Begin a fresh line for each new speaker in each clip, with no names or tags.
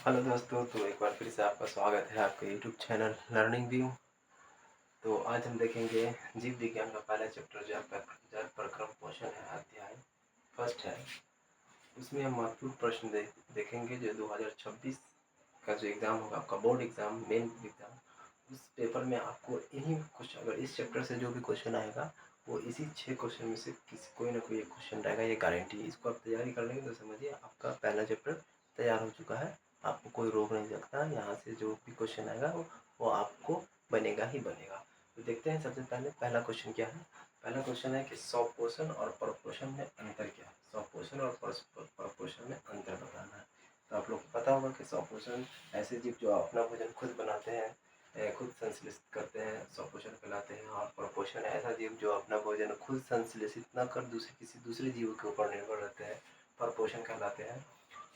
Hello दोस्तों, तो एक बार फिर से आपका स्वागत है आपके यूट्यूब चैनल लर्निंग व्यू। तो आज हम देखेंगे जीव विज्ञान का पहला चैप्टर जो आपका जल प्रक्रम पोषण है, अध्याय फर्स्ट है। उसमें हम महत्वपूर्ण प्रश्न देखेंगे जो 2026 का जो एग्ज़ाम होगा, आपका बोर्ड एग्ज़ाम, मेन एग्ज़ाम, उस पेपर में आपको इन्हीं कुछ, अगर इस चैप्टर से जो भी क्वेश्चन आएगा वो इसी 6 क्वेश्चन में से किसी कोई ना कोई एक क्वेश्चन रहेगा, ये गारंटी है। इसको आप तैयारी कर लेंगे तो समझिए आपका पहला चैप्टर तैयार हो चुका है। आपको कोई रोक नहीं सकता, यहाँ से जो भी क्वेश्चन आएगा वो आपको बनेगा ही बनेगा। तो देखते हैं सबसे पहले पहला क्वेश्चन क्या है। पहला क्वेश्चन है कि स्वपोषण और परपोषण में अंतर क्या है। स्वपोषण और परपोषण में अंतर बताना है। तो आप लोग को पता होगा कि स्वपोषण ऐसे जीव जो अपना भोजन खुद बनाते हैं, खुद संश्लेषित करते हैं, स्वपोषण कहलाते हैं। और परपोषण ऐसा जीव जो अपना भोजन खुद संश्लेषित न कर किसी दूसरे जीव के ऊपर निर्भर रहते हैं, परपोषण कहलाते हैं।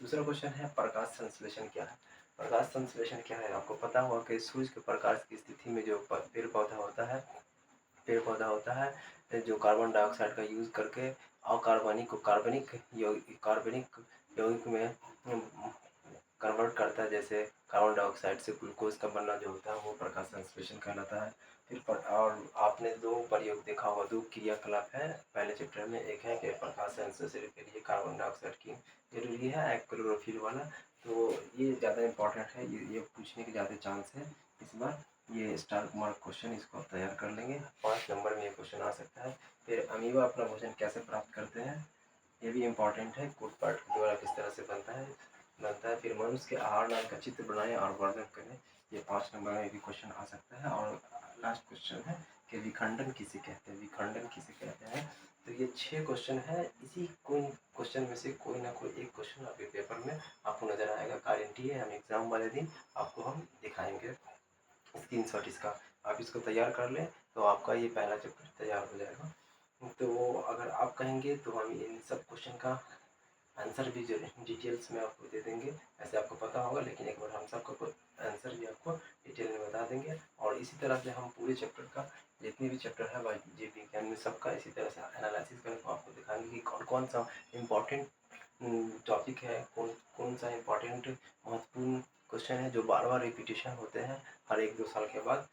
दूसरा क्वेश्चन है प्रकाश संश्लेषण क्या है। प्रकाश संश्लेषण क्या है, आपको पता होगा कि सूर्य के प्रकाश की स्थिति में जो पेड़ पौधा होता है जो कार्बन डाइऑक्साइड का यूज़ करके अकार्बनिक को कार्बनिक यौगिक में कन्वर्ट करता है। जैसे कार्बन डाइऑक्साइड से ग्लूकोज का बनना जो होता है वो प्रकाश संश्लेषण कहलाता है। और आपने दो प्रयोग देखा होगा, दो क्रियाकलाप है पहले चैप्टर में। एक है कि प्रकाश संश्लेषण के लिए कार्बन डाइऑक्साइड की जरूरी है, एक क्लोरोफिल वाला। तो ये ज़्यादा इंपॉर्टेंट है, ये पूछने के ज़्यादा चांस है इस बार। ये स्टार मार्क क्वेश्चन, इसको आप तैयार कर लेंगे, 5 नंबर में ये क्वेश्चन आ सकता है। फिर अमीबा अपना भोजन कैसे प्राप्त करते हैं, ये भी इम्पॉर्टेंट है। कूट पाट के द्वारा किस तरह से बनता है। फिर मनुष्य के आहार नाल का चित्र बनाएं और वर्णन करें, ये 5 नंबर में भी क्वेश्चन आ सकता है। और लास्ट क्वेश्चन है कि विखंडन किसे कहते हैं। तो ये 6 क्वेश्चन है, इसी कोई क्वेश्चन में से कोई ना कोई एक क्वेश्चन आपके पेपर में आपको नजर आएगा, गारंटी है। हम एग्जाम वाले दिन आपको हम दिखाएंगे स्क्रीनशॉट इसका। आप इसको तैयार कर लें तो आपका ये पहला चैप्टर तैयार हो जाएगा। तो अगर आप कहेंगे तो हम इन सब क्वेश्चन का आंसर भी जो डिटेल्स में आपको दे देंगे। ऐसे आपको पता होगा, लेकिन एक बार हम सबको आंसर भी आपको डिटेल में बता देंगे। और इसी तरह से हम पूरे चैप्टर का, जितने भी चैप्टर है जीव विज्ञान में, सबका इसी तरह से एनालिसिस करके आपको दिखाएंगे कि कौन कौन सा इम्पोर्टेंट टॉपिक है, कौन कौन सा इम्पोर्टेंट महत्वपूर्ण क्वेश्चन है जो बार बार रिपीटेशन होते हैं हर 1-2 साल के बाद।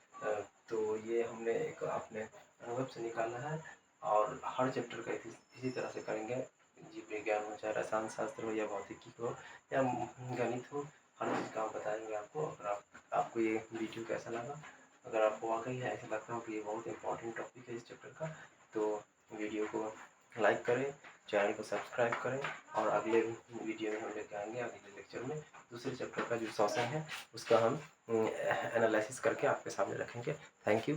तो ये हमने एक अपने अनुभव से निकाला है। और हर चैप्टर का इसी तरह से करेंगे। जीव विज्ञान हो, चाहे रसायन शास्त्र हो, या भौतिकी हो, या गणित हो, हर चीज़ का हम बताएंगे आपको। अगर आपको ये वीडियो कैसा लगा, अगर आपको वाकई है ऐसा लगता हो कि ये बहुत इंपॉर्टेंट टॉपिक है इस चैप्टर का, तो वीडियो को लाइक करें, चैनल को सब्सक्राइब करें। और अगले वीडियो में हम लेके आएंगे, अगले लेक्चर में दूसरे चैप्टर का जो श्वसन है उसका हम एनालिसिस करके आपके सामने रखेंगे। Thank you,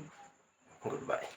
good bye.